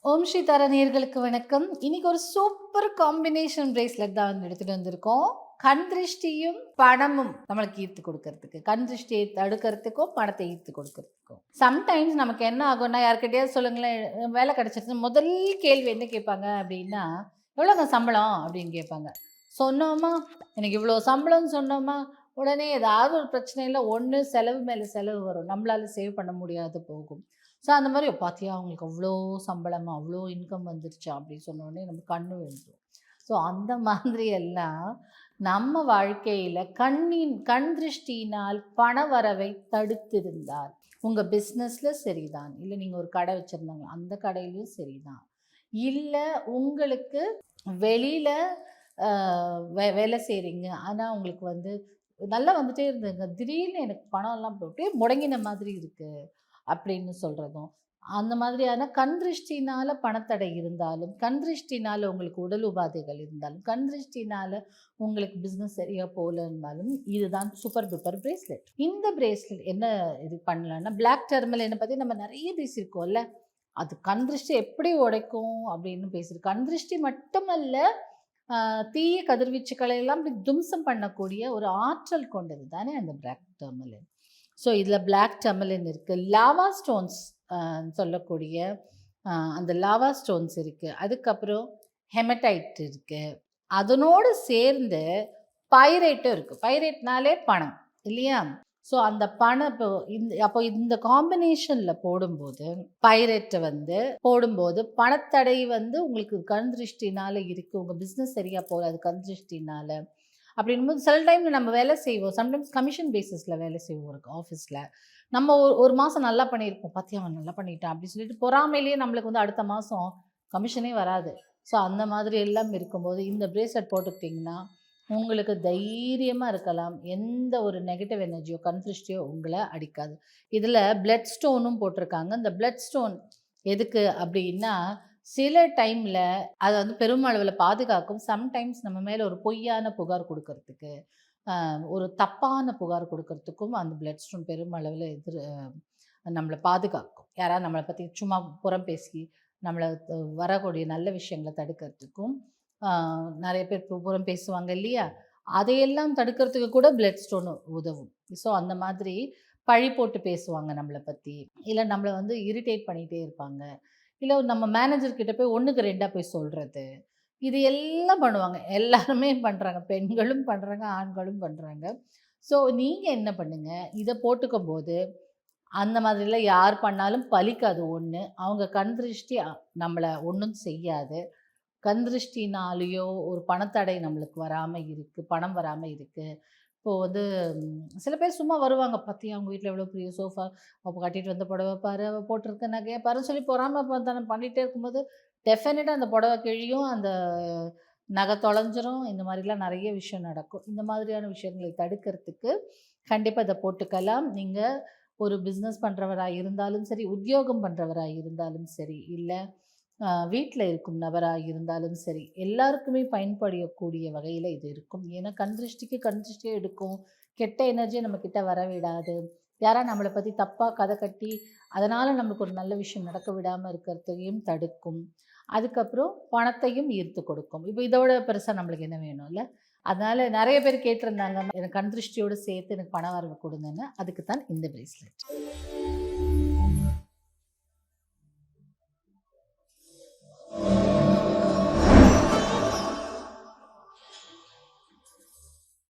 ஓம் ஸ்ரீ தர நேயர்களுக்கு வணக்கம். இன்னைக்கு ஒரு சூப்பர் காம்பினேஷன் பிரேஸ்லெட் தான் வந்து எடுத்துட்டு வந்திருக்கோம். கண் திருஷ்டியும் பணமும் நம்மளுக்கு ஈர்த்து கொடுக்கறதுக்கு, கண் திருஷ்டியை தடுக்கிறதுக்கும் பணத்தை ஈர்த்து கொடுக்கறதுக்கும். சம்டைம்ஸ் நமக்கு என்ன ஆகும்னா, யார்கிட்டயாவது சொல்லுங்களேன், வேலை கிடைச்சிருச்சு, முதல் கேள்வி என்ன கேட்பாங்க அப்படின்னா, எவ்வளோங்க சம்பளம் அப்படின்னு கேட்பாங்க. சொன்னோமா, எனக்கு இவ்வளோ சம்பளம்னு சொன்னோமா, உடனே ஏதாவது ஒரு பிரச்சனையில் ஒன்று செலவு மேலே செலவு வரும், நம்மளால சேவ் பண்ண முடியாது போகும். ஸோ அந்த மாதிரி பார்த்தியா அவங்களுக்கு அவ்வளோ சம்பளமா, அவ்வளோ இன்கம் வந்துருச்சா அப்படின்னு சொன்னோடனே நம்ம கண்ணு வெந்துடும். ஸோ அந்த மாதிரி எல்லாம் நம்ம வாழ்க்கையில் கண் திருஷ்டியினால் பண வரவை தடுத்திருந்தால், உங்கள் பிஸ்னஸில் சரிதான், இல்லை நீங்கள் ஒரு கடை வச்சுருந்தாங்க அந்த கடையிலையும் சரிதான், இல்லை உங்களுக்கு வெளியில் வேலை செய்கிறீங்க, ஆனால் உங்களுக்கு வந்து நல்லா வந்துட்டே இருந்ததுங்க, திடீர்னு எனக்கு பணம்லாம் அப்படியே முடங்கின மாதிரி இருக்குது அப்படின்னு சொல்கிறதும், அந்த மாதிரியான கண் திருஷ்டினால் பணத்தடை இருந்தாலும், கண் திருஷ்டினால் உங்களுக்கு உடல் உபாதைகள் இருந்தாலும், கண் திருஷ்டினால் உங்களுக்கு பிஸ்னஸ் சரியாக போகல இருந்தாலும், இதுதான் சூப்பர் டூப்பர் பிரேஸ்லெட். இந்த பிரேஸ்லெட் என்ன இது பண்ணலான்னா, பிளாக் டர்மலினை பற்றி நம்ம நிறைய பேசியிருக்கோம்ல, அது கண் திருஷ்டி எப்படி உடைக்கும் அப்படின்னு பேசியிருக்கோம். கண் திருஷ்டி மட்டுமல்ல, தீய கதிர்வீச்சுக்களை எல்லாம் இப்படி தும்சம் பண்ணக்கூடிய ஒரு ஆற்றல் கொண்டது தானே அந்த பிளாக் டர்மலின். ஸோ இதில் பிளாக் டர்மலின் இருக்குது, லாவா ஸ்டோன்ஸ் சொல்லக்கூடிய அந்த லாவா ஸ்டோன்ஸ் இருக்குது, அதுக்கப்புறம் ஹெமடைட் இருக்குது, அதனோடு சேர்ந்து பைரேட்டும் இருக்குது. பைரேட்னாலே பணம் இல்லையா? ஸோ அந்த பணம் அப்போ இந்த காம்பினேஷனில் போடும்போது, பைரேட்டை வந்து போடும்போது பணத்தடை வந்து உங்களுக்கு கண் திருஷ்டினால் இருக்குது, உங்கள் பிஸ்னஸ் சரியாக போகாது கண் திருஷ்டினால் அப்படின்போது, சில டைமில் நம்ம வேலை செய்வோம், சம்டைம்ஸ் கமிஷன் பேசிஸில் வேலை செய்வோம் ஒரு ஆஃபீஸில். நம்ம ஒரு மாதம் நல்லா பண்ணியிருப்போம், பார்த்தியா அவன் நல்லா பண்ணிட்டான் அப்படின்னு சொல்லிட்டு பொறாமையிலேயே நம்மளுக்கு வந்து அடுத்த மாதம் கமிஷனே வராது. ஸோ அந்த மாதிரி எல்லாம் இருக்கும்போது இந்த பிரேஸ்லெட் போட்டுக்கிட்டிங்கன்னா உங்களுக்கு தைரியமாக இருக்கலாம். எந்த ஒரு நெகட்டிவ் எனர்ஜியோ கண் திருஷ்டியோ உங்களை அடிக்காது. இதில் பிளட் ஸ்டோனும் போட்டிருக்காங்க. இந்த பிளட் ஸ்டோன் எதுக்கு அப்படின்னா, சில டைமில் அதை வந்து பெருமளவில் பாதுகாக்கும். சம்டைம்ஸ் நம்ம மேலே ஒரு பொய்யான புகார் கொடுக்கறதுக்கு, ஒரு தப்பான புகார் கொடுக்கறதுக்கும் அந்த பிளட் ஸ்டோன் பெருமளவில் நம்மளை பாதுகாக்கும். யாராவது நம்மளை பற்றி சும்மா புறம் பேசி நம்மளை வரக்கூடிய நல்ல விஷயங்களை தடுக்கிறதுக்கும், நிறைய பேர் புறம் பேசுவாங்க இல்லையா, அதையெல்லாம் தடுக்கிறதுக்கு கூட பிளட் ஸ்டோன் உதவும். ஸோ அந்த மாதிரி பழி போட்டு பேசுவாங்க நம்மளை பற்றி, இல்லை நம்மளை வந்து இரிட்டேட் பண்ணிகிட்டே இருப்பாங்க, இல்லை நம்ம மேனேஜர்கிட்ட போய் ஒன்றுக்கு ரெண்டாக போய் சொல்கிறது, இது எல்லாம் பண்ணுவாங்க. எல்லாருமே பண்ணுறாங்க, பெண்களும் பண்ணுறாங்க, ஆண்களும் பண்ணுறாங்க. ஸோ நீங்கள் என்ன பண்ணுங்கள், இதை போட்டுக்கும் போது அந்த மாதிரிலாம் யார் பண்ணாலும் பலிக்காது. ஒன்று, அவங்க கண் திருஷ்டி நம்மளை ஒன்றும் செய்யாது. கண் திருஷ்டினாலேயோ ஒரு பணத்தடை நம்மளுக்கு வராமல் இருக்குது, பணம் வராமல் இருக்குது. இப்போது வந்து சில பேர் சும்மா வருவாங்க, பார்த்தியா அவங்க வீட்டில் எவ்வளோ பெரிய சோஃபா, அவள் கட்டிட்டு வந்த புடவை பாரு, அவள் போட்டிருக்க நகையை பாருன்னு சொல்லி பொறாமல் தனம் பண்ணிகிட்டே இருக்கும்போது டெஃபினட்டாக அந்த புடவை கிழியும், அந்த நகை தொலைஞ்சிரும். இந்த மாதிரிலாம் நிறைய விஷயம் நடக்கும். இந்த மாதிரியான விஷயங்களை தடுக்கிறதுக்கு கண்டிப்பாக இதை போட்டுக்கலாம். நீங்கள் ஒரு பிஸ்னஸ் பண்ணுறவராக இருந்தாலும் சரி, உத்தியோகம் பண்ணுறவராக இருந்தாலும் சரி, இல்லை வீட்டில் இருக்கும் நபராக இருந்தாலும் சரி, எல்லாருக்குமே பயன்படக்கூடிய வகையில் இது இருக்கும். ஏன்னா கண் திருஷ்டியே எடுக்கும், கெட்ட எனர்ஜியை நம்மக்கிட்ட வர விடாது, யாரா நம்மளை பற்றி தப்பாக கதை கட்டி அதனால் நம்மளுக்கு ஒரு நல்ல விஷயம் நடக்க விடாமல் இருக்கிறதையும் தடுக்கும். அதுக்கப்புறம் பணத்தையும் ஈர்த்து கொடுக்கும். இப்போ இதோட பெருசாக நம்மளுக்கு என்ன வேணும்ல? அதனால் நிறைய பேர் கேட்டிருந்தாங்க, எனக்கு கண் திருஷ்டியோடு சேர்த்து எனக்கு பண வரவு கொடுங்கன்னு. அதுக்கு தான் இந்த பிரேஸ்லெட்.